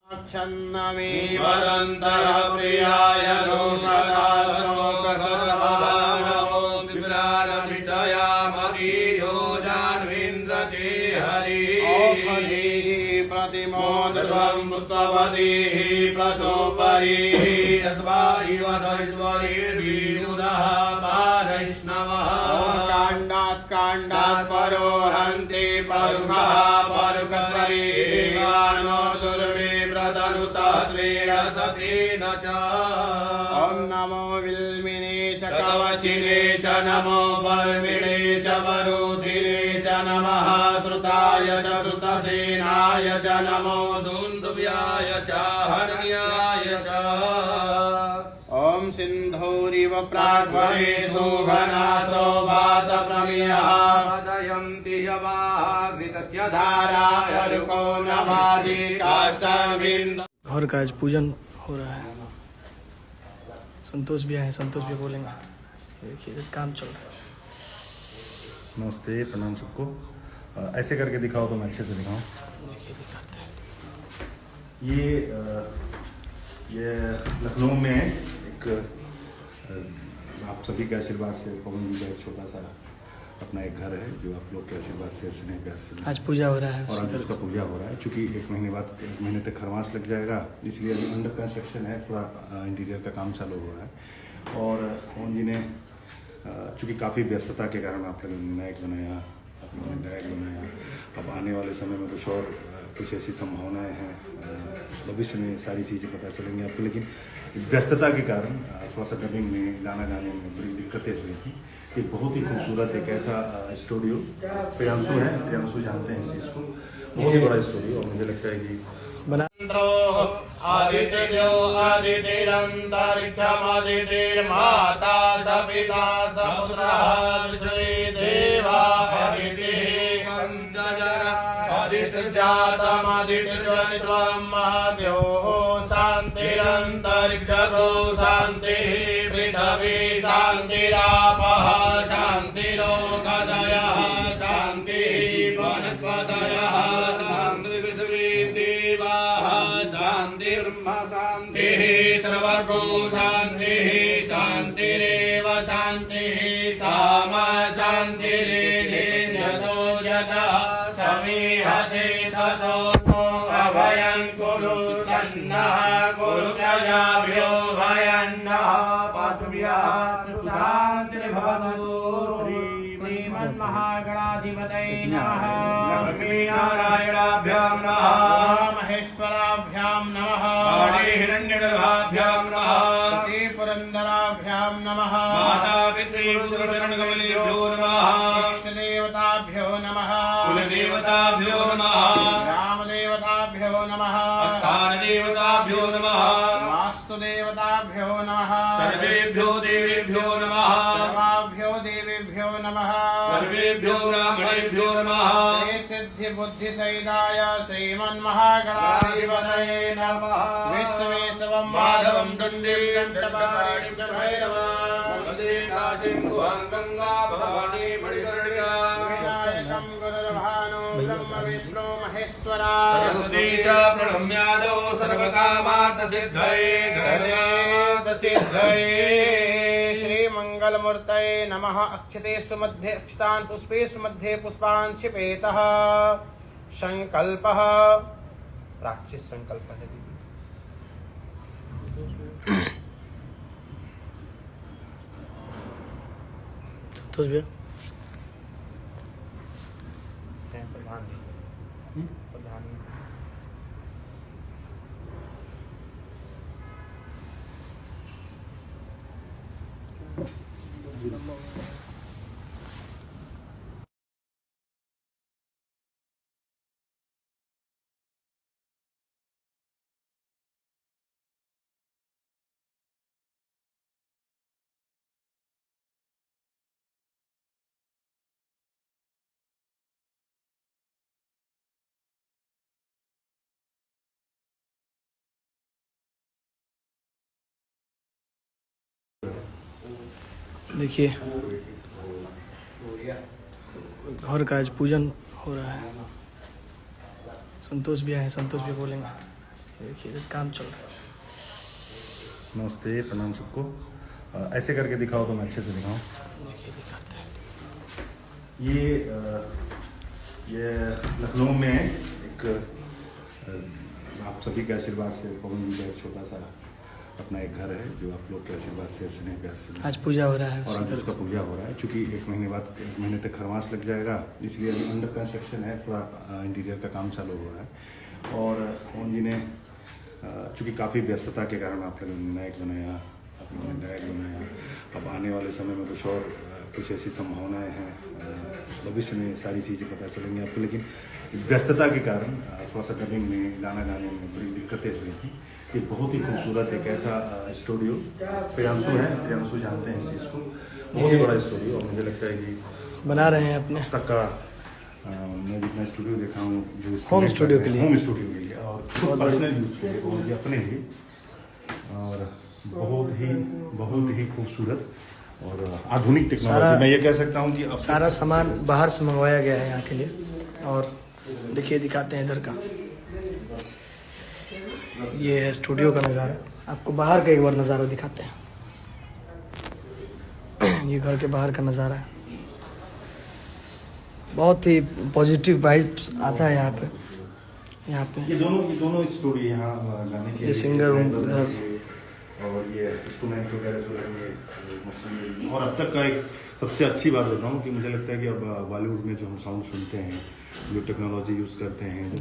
छन्नमे वदन्तः प्रियाय दोषदाशोकसर्वाणो विप्राणमिष्टयामतीयो जान्विन्द्रते हरिः प्रतिमोदध्वं पुष्पवतीः प्रसोपरिः यस्वायि वधैश्वरीर्विरुदः वैष्णवः काण्डात् परो हन्ति परुषः परुषस्वरीर्वाणो दुर्वे प्रतनुसहस्रेण सतेन च ॐ नमो विल्मिने च कवचिने च नमो वर्मिणे च वरुधिने च नमः श्रुताय च श्रुतसेनाय च नमो दुन्दुभ्याय च हर्म्याय च ॐ सिन्धौरिव प्राग्वरे शोभनासो वातप्रमेयः पदयन्ति यवाग्नितस्य धाराय रुको नभादि काष्ठबिन्द। घर का आज पूजन हो रहा है। संतोष भी आए, संतोष भी बोलेंगे। देखिए काम चल रहा है। नमस्ते, प्रणाम सबको। ऐसे करके दिखाओ तो मैं अच्छे से दिखाऊं। देखिए दिखाते हैं। ये लखनऊ में एक आप सभी के आशीर्वाद से पवन जी का एक छोटा सा अपना एक घर है जो आप लोग के आशीर्वाद से स्नेह प्यार से आज पूजा हो रहा है और आज उसका पूजा हो रहा है। चूँकि एक महीने बाद 1 महीने तक खरमास लग जाएगा, इसलिए अभी अंडर कंस्ट्रक्शन है, थोड़ा इंटीरियर का काम चालू हो रहा है। और पवन जी ने चूँकि काफ़ी व्यस्तता के कारण आप लोगों ने नायक बनाया, आप लोगों ने गायक बनाया। अब आने वाले समय में कुछ ऐसी संभावनाएं हैं, भविष्य में सारी चीज़ें पता चलेंगी आपको, लेकिन व्यस्तता के कारण थोड़ा सा डबिंग में गाना गाने में बड़ी दिक्कतें हुई थी। ये बहुत ही खूबसूरत एक ऐसा स्टूडियो प्रियांशु है, प्रियांशु जानते हैं इस चीज़ को, बहुत ही बड़ा स्टूडियो। और मुझे लगता है कि बना आदित्यो आदितिरन्तरिक्षमदितिर्माता सपिता सपुत्रः देवा आदितिः पञ्चजरा आदितिर्जातमदितिर्जनित्वं महाद्योः शान्तिरन्तरिक्षतो शान्तिः पृथिवी शान्तिरापः शान्तिरोगदयः शान्तिः वनस्पतयः शान्तिः सर्वगो शान्तिः शान्तिरेव शान्तिः सामा शान्तिरेतो यतः समीहसे ततो अभयं कुरु तन्नः कुरु प्रजाभ्यो भयन्नः पशुभ्यः सुशान्तिर्भवतु। श्रीमन्महागणाधिपतये नमः। लक्ष्मीनारायणाभ्यां नमः। महेश्वराभ्यां नमः। हिरण्यगर्भाभ्यां नमः। पुरन्दराभ्यां नमः। माता पितृशरणकमलेभ्यो नमः। इष्टदेवताभ्यो नमः। कुलदेवताभ्यो नमः। ग्रामदेवताभ्यो नमः। स्थानदेवताभ्यो नमः। वास्तुदेवताभ्यो नमः। सर्वेभ्यो देवेभ्यो नमः। सर्वाभ्यो देवेभ्यो नमः। सर्वेभ्यो ब्राह्मणेभ्यो नमः। श्री सिद्धि बुद्धि सहिताय श्रीमन्महागणाधिपतये नमः। विश्वेशवं माधवं दण्डीं दण्डपाणिं च भैरवं वन्दे काशीं गुहां गंगा भवानी मणिकर्णिका विनायकं गुरुर्भानो ब्रह्म विष्णु महेश्वरा सरस्वती च प्रणम्यादो सर्वकामार्थसिद्धये धर्मार्थसिद्धये। श्रीमङ्गलमूर्तये नमः। अक्षतेषु मध्ये अक्षतान् पुष्पेषु मध्ये पुष्पान् क्षिपेतः। संकल्पः प्राश्चित संकल्प है। संतोष भैया देखिए घर का आज पूजन हो रहा है। संतोष भी आए, संतोष भी बोलेंगे। देखिए इधर काम चल रहा है। नमस्ते, प्रणाम सबको। ऐसे करके दिखाओ तो मैं अच्छे से दिखाऊं। देखिए दिखाते हैं। ये लखनऊ में एक आप सभी के आशीर्वाद से पवन जी का एक छोटा सा अपना एक घर है जो आप लोग के आशीर्वाद से स्नेह प्यार से आज पूजा हो रहा है और आज उसका पूजा हो रहा है। चूँकि एक महीने बाद 1 महीने तक खरमास लग जाएगा, इसलिए अभी अंडर कंस्ट्रक्शन है, थोड़ा इंटीरियर का काम चालू हो रहा है। और पवन जी ने चूँकि काफ़ी व्यस्तता के कारण आप लोगों ने नायक बनाया, आप लोगों ने गायक बनाया। अब आने वाले समय में कुछ ऐसी संभावनाएं हैं, भविष्य में सारी चीज़ें पता चलेंगी आपको, लेकिन व्यस्तता के कारण थोड़ा सा डबिंग में, गाना गाने में बड़ी दिक्कतें हुई थी। ये बहुत ही खूबसूरत एक ऐसा स्टूडियो, प्रियांशु है, प्रियांशु जानते हैं इस चीज़ को, बहुत ही बड़ा स्टूडियो। और मुझे लगता है कि बना रहे हैं अपने तक का मैं जितना स्टूडियो देखा हूँ जो होम स्टूडियो के लिए और पर्सनल यूज़ के लिए, बहुत ही अपने लिए, और बहुत ही खूबसूरत और आधुनिक टेक्नोलॉजी। मैं ये कह सकता हूँ कि सारा सामान बाहर से मंगवाया गया है यहाँ के लिए। और देखिए दिखाते हैं इधर का, ये है स्टूडियो का नज़ारा। आपको बाहर का एक बार नज़ारा दिखाते हैं। ये घर के बाहर का नज़ारा है। बहुत ही पॉजिटिव वाइब्स आता है यहाँ पे। ये दोनों स्टूडियो यहाँ गाने के ये सिंगर रूम उधर, और ये इंस्ट्रूमेंट वगैरह जो रहेंगे मशीन। और अब तक का एक सबसे अच्छी बात बताऊँ कि मुझे लगता है कि अब बॉलीवुड में जो हम साउंड सुनते हैं, जो टेक्नोलॉजी यूज़ करते हैं,